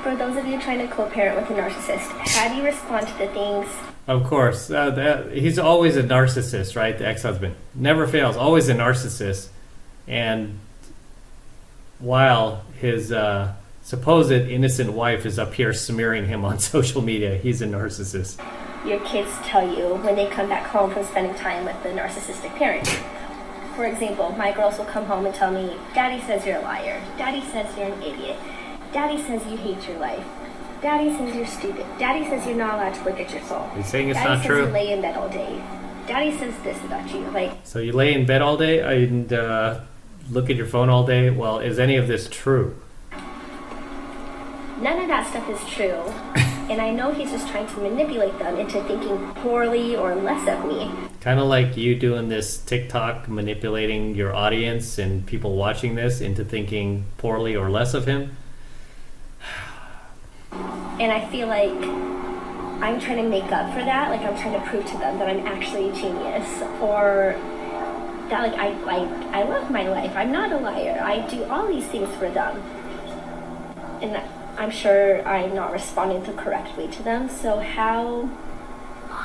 For those of you trying to co-parent with a narcissist, how do you respond to the things? Of course, he's always a narcissist, right? The ex-husband never fails, always a narcissist. And while his supposed innocent wife is up here smearing him on social media, he's a narcissist. Your kids tell you when they come back home from spending time with the narcissistic parent. For example, my girls will come home and tell me, Daddy says you're a liar. Daddy says you're an idiot. Daddy says you hate your life. Daddy says you're stupid. Daddy says you're not allowed to look at your phone. He's saying it's Daddy not says true. You lay in bed all day. Daddy says this about you. So you lay in bed all day and look at your phone all day? Well, is any of this true? None of that stuff is true. And I know he's just trying to manipulate them into thinking poorly or less of me. Kind of like you doing this TikTok, manipulating your audience and people watching this into thinking poorly or less of him. And I feel like I'm trying to make up for that. Like I'm trying to prove to them that I'm actually a genius. Or that I love my life. I'm not a liar. I do all these things for them. And I'm sure I'm not responding the correct way to them. So how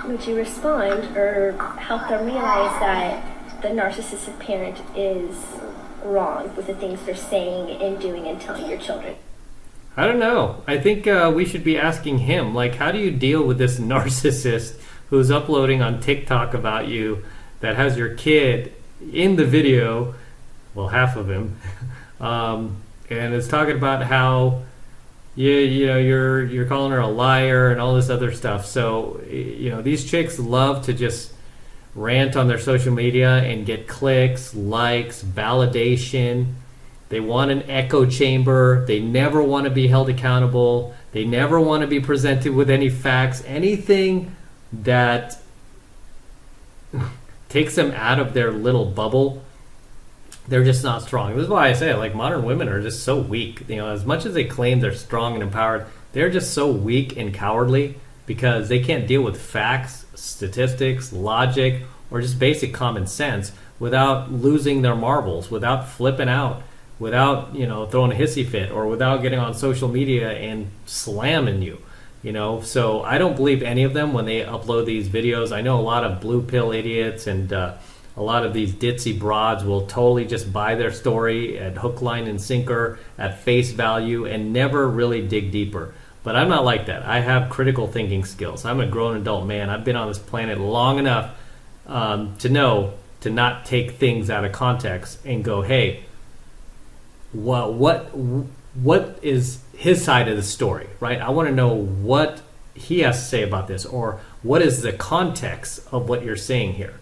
would you respond or help them realize that the narcissistic parent is wrong with the things they're saying and doing and telling your children? I don't know. I think we should be asking him, like, how do you deal with this narcissist who's uploading on TikTok about you that has your kid in the video, well, half of him, and is talking about how you're calling her a liar and all this other stuff. So, these chicks love to just rant on their social media and get clicks, likes, validation. They want an echo chamber. They never want to be held accountable. They never want to be presented with any facts, anything that takes them out of their little bubble. They're just not strong. This is why I say, like, modern women are just so weak. As much as they claim they're strong and empowered, they're just so weak and cowardly because they can't deal with facts, statistics, logic, or just basic common sense without losing their marbles, without flipping out, without, throwing a hissy fit, or without getting on social media and slamming you. So I don't believe any of them when they upload these videos. I know a lot of blue pill idiots and a lot of these ditzy broads will totally just buy their story at hook, line, and sinker at face value and never really dig deeper. But I'm not like that. I have critical thinking skills. I'm a grown adult man. I've been on this planet long enough to know to not take things out of context and go, hey, what is his side of the story, right? I want to know what he has to say about this, or what is the context of what you're saying here.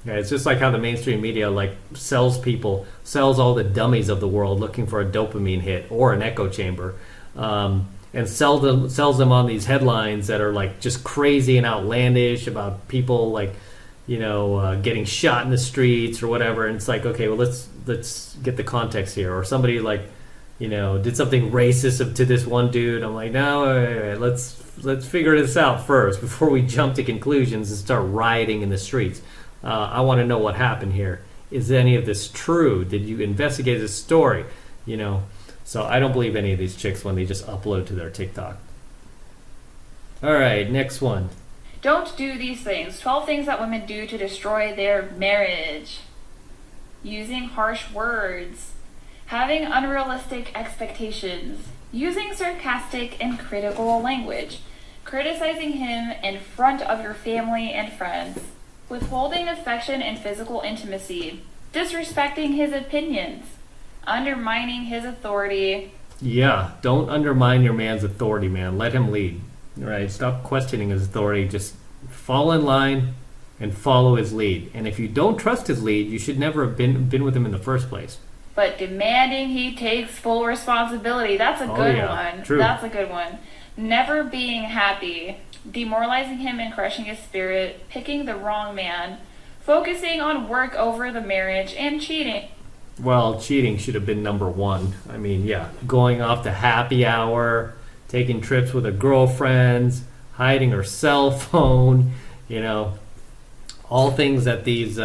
Okay, it's just like how the mainstream media sells all the dummies of the world looking for a dopamine hit or an echo chamber, and sells them on these headlines that are just crazy and outlandish about people getting shot in the streets or whatever. And it's like, okay, well, let's get the context here. Or somebody did something racist to this one dude. I'm like, no, wait, let's figure this out first before we jump to conclusions and start rioting in the streets. I want to know what happened here. Is any of this true? Did you investigate this story? So I don't believe any of these chicks when they just upload to their TikTok. All right, next one. Don't do these things. 12 things that women do to destroy their marriage. Using harsh words. Having unrealistic expectations. Using sarcastic and critical language. Criticizing him in front of your family and friends. Withholding affection and physical intimacy. Disrespecting his opinions. Undermining his authority. Yeah, don't undermine your man's authority, man. Let him lead. Right? Stop questioning his authority. Just fall in line and follow his lead. And if you don't trust his lead, you should never have been with him in the first place. But demanding he takes full responsibility. That's a good one. True. That's a good one. Never being happy. Demoralizing him and crushing his spirit. Picking the wrong man. Focusing on work over the marriage. And cheating. Well, cheating should have been number one. I mean, yeah, going off to happy hour, taking trips with her girlfriends, hiding her cell phone, all things that these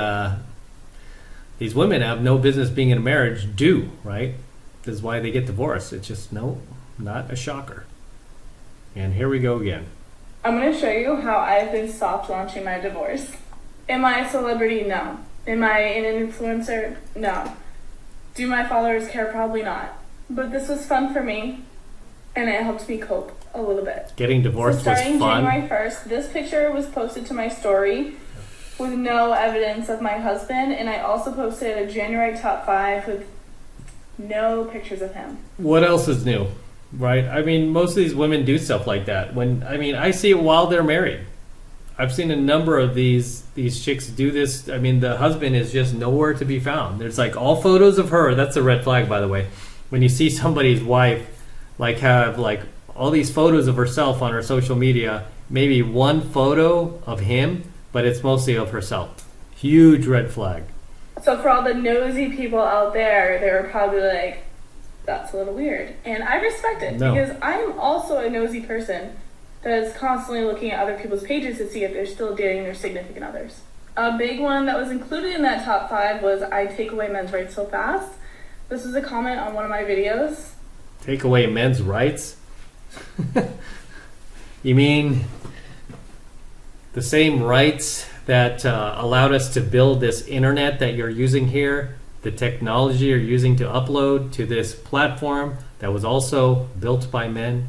women have no business being in a marriage do, right? This is why they get divorced. It's just no not a shocker. And here we go again. I'm going to show you how I've been soft launching my divorce. Am I a celebrity? No. Am I an influencer? No. Do my followers care? Probably not. But this was fun for me, and it helped me cope a little bit. Getting divorced So was starting fun. January 1st, this picture was posted to my story with no evidence of my husband, and I also posted a January top 5 with no pictures of him. What else is new? Right? I mean, most of these women do stuff like that. I see it while they're married. I've seen a number of these chicks do this. I mean, the husband is just nowhere to be found. There's like all photos of her. That's a red flag, by the way. When you see somebody's wife have all these photos of herself on her social media, maybe one photo of him, but it's mostly of herself. Huge red flag. So for all the nosy people out there, they were probably like, that's a little weird. And I respect it because I'm also a nosy person that is constantly looking at other people's pages to see if they're still dating their significant others. A big one that was included in that top 5 was I take away men's rights so fast. This was a comment on one of my videos. Take away men's rights? You mean the same rights that allowed us to build this internet that you're using here, the technology you're using to upload to this platform that was also built by men?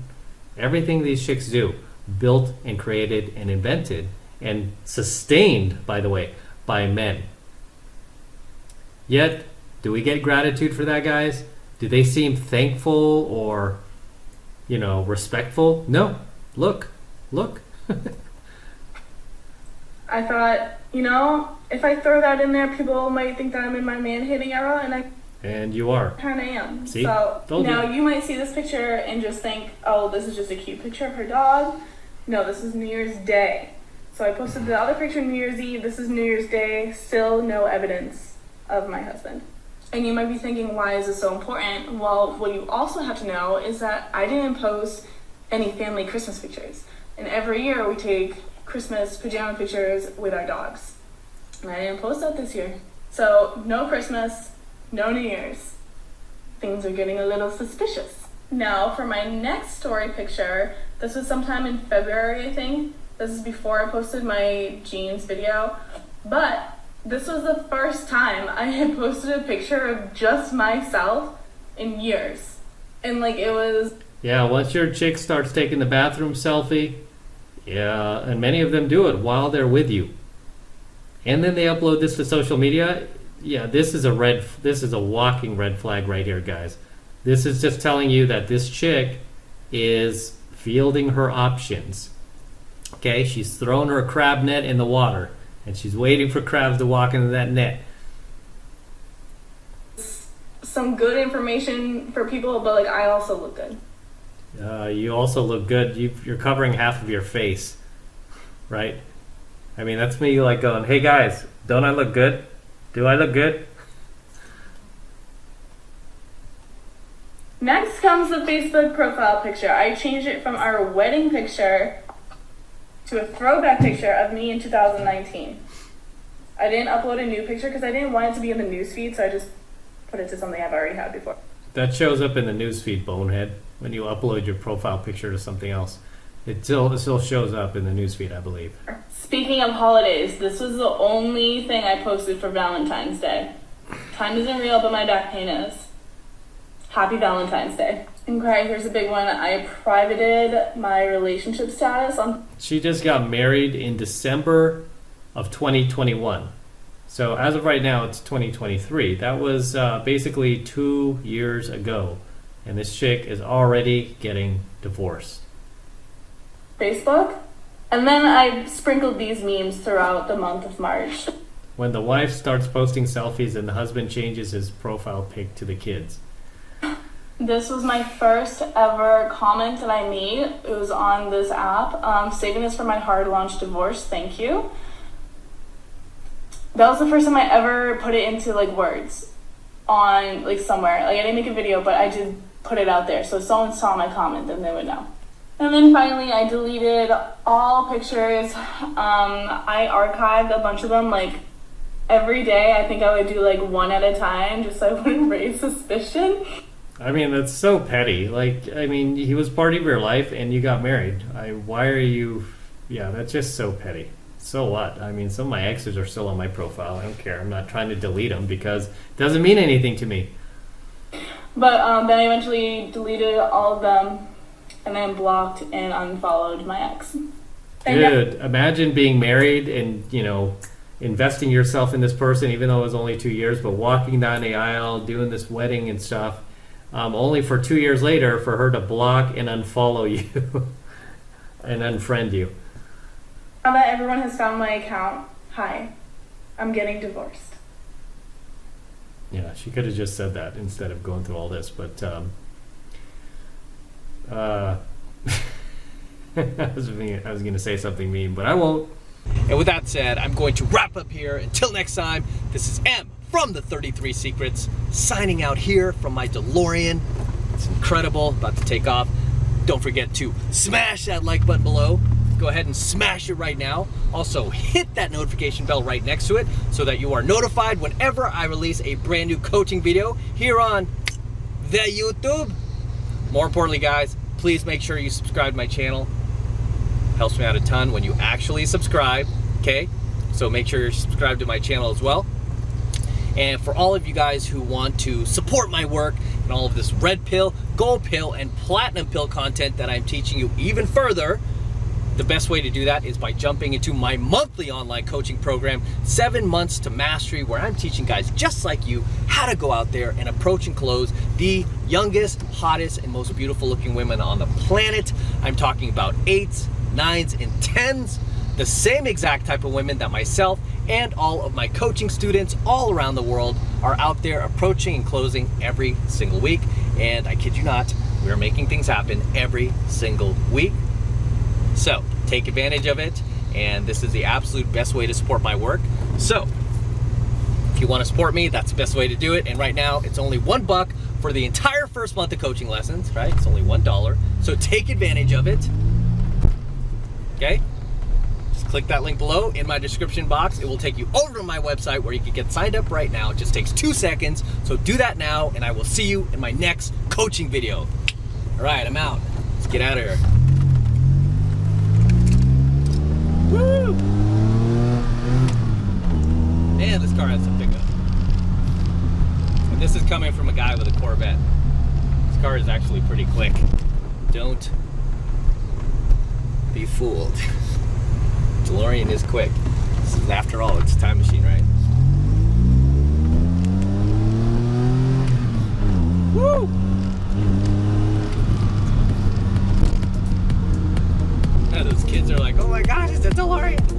Everything these chicks do, built and created and invented and sustained, by the way, by men. Yet, do we get gratitude for that, guys? Do they seem thankful or, respectful? No. Look. I thought, if I throw that in there, people might think that I'm in my man-hating era, and you are. Kind of am. See? So Told now you. You might see this picture and just think, oh, this is just a cute picture of her dog. No, this is New Year's Day. So I posted the other picture New Year's Eve. This is New Year's Day. Still no evidence of my husband. And you might be thinking, why is this so important? Well, what you also have to know is that I didn't post any family Christmas pictures. And every year we take Christmas pajama pictures with our dogs. And I didn't post that this year. So no Christmas, no New Year's. Things are getting a little suspicious. Now for my next story picture, this was sometime in February, I think. This is before I posted my jeans video. But this was the first time I had posted a picture of just myself in years. And it was... Yeah, once your chick starts taking the bathroom selfie, yeah, and many of them do it while they're with you. And then they upload this to social media. Yeah, this is a walking red flag right here, guys. This is just telling you that this chick is fielding her options. Okay, she's thrown her crab net in the water, and she's waiting for crabs to walk into that net. Some good information for people, but I also look good. You also look good. You're covering half of your face, right? I mean, that's me going, hey guys, don't I look good? Do I look good? Next comes the Facebook profile picture. I changed it from our wedding picture to a throwback picture of me in 2019. I didn't upload a new picture because I didn't want it to be in the newsfeed, so I just put it to something I've already had before. That shows up in the newsfeed, bonehead, when you upload your profile picture to something else. It still shows up in the newsfeed, I believe. Speaking of holidays, this was the only thing I posted for Valentine's Day. Time isn't real, but my back pain is. Happy Valentine's Day. Okay, here's a big one. I privated my relationship status on... She just got married in December of 2021. So as of right now, it's 2023. That was basically 2 years ago. And this chick is already getting divorced. Facebook. And then I sprinkled these memes throughout the month of March. When the wife starts posting selfies and the husband changes his profile pic to the kids. This was my first ever comment that I made. It was on this app. Saving this for my hard launch divorce. Thank you. That was the first time I ever put it into words on somewhere. I didn't make a video, but I did put it out there. So if someone saw my comment, then they would know. And then finally, I deleted all pictures. I archived a bunch of them, every day. I think I would do, one at a time, just so I wouldn't raise suspicion. I mean, that's so petty. Like, I mean, he was part of your life and you got married. Why are you... Yeah, that's just so petty. So what? I mean, some of my exes are still on my profile. I don't care. I'm not trying to delete them because it doesn't mean anything to me. But then I eventually deleted all of them and then blocked and unfollowed my ex. And Dude, imagine being married and, you know, investing yourself in this person, even though it was only 2 years, but walking down the aisle, doing this wedding and stuff, only for 2 years later for her to block and unfollow you and unfriend you. Now that everyone has found my account, hi, I'm getting divorced. Yeah, she could have just said that instead of going through all this, but I was going to say something mean, but I won't. And with that said, I'm going to wrap up here. Until next time, this is M from the 33 Secrets, signing out here from my DeLorean. It's incredible, about to take off. Don't forget to smash that like button below. Go ahead and smash it right now. Also, hit that notification bell right next to it so that you are notified whenever I release a brand new coaching video here on the YouTube. More importantly, guys, please make sure you subscribe to my channel. Helps me out a ton when you actually subscribe, okay? So make sure you're subscribed to my channel as well. And for all of you guys who want to support my work and all of this red pill, gold pill, and platinum pill content that I'm teaching you even further, the best way to do that is by jumping into my monthly online coaching program, 7 Months to Mastery, where I'm teaching guys just like you how to go out there and approach and close the youngest, hottest, and most beautiful looking women on the planet. I'm talking about 8s, 9s, and 10s, the same exact type of women that myself and all of my coaching students all around the world are out there approaching and closing every single week. And I kid you not, we are making things happen every single week. So take advantage of it, and this is the absolute best way to support my work. So if you want to support me, that's the best way to do it. And right now it's only $1 for the entire first month of coaching lessons, right? It's only $1. So take advantage of it. Okay? Just click that link below in my description box. It will take you over to my website where you can get signed up right now. It just takes 2 seconds. So do that now, and I will see you in my next coaching video. All right, I'm out. Let's get out of here. Woo! Man, this car has some pickup. And this is coming from a guy with a Corvette. This car is actually pretty quick. Don't be fooled. DeLorean is quick. This is, after all, it's a time machine, right? Woo! Those kids are like, oh my gosh, it's a DeLorean.